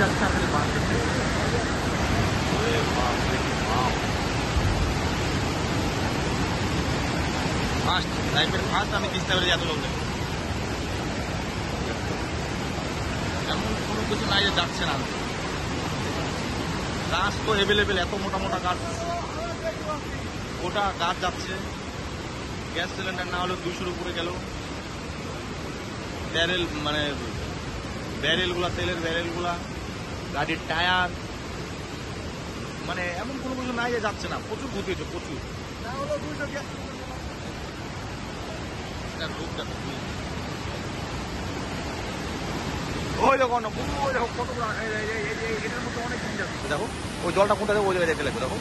যাচ্ছে আসলে বাস ফার্স্ট লাইফের ফার্স্ট আমি তিস্তা ব্রিজে এত লোক দেখি। এমন কোনো কিছু নাই যে যাচ্ছে না। গাছ তো অ্যাভেলেবেল, এত মোটা মোটা গাছ, গোটা গাছ যাচ্ছে। গ্যাস সিলিন্ডার না হলেও 200-র উপরে গেল। ব্যারেল মানে ব্যারেলগুলা, তেলের ব্যারেলগুলা, গাড়ির টায়ার, মানে এমন কোনো কিছু নাই যে যাচ্ছে না। প্রচুর ঘুরতেছে, প্রচুর। ওই দেখো না, ওই দেখো কতগুলো, এটার মধ্যে অনেক জিনিস আছে। দেখো ওই জলটা কোনটা, ওই জায়গায় দেখে লাগবে। দেখো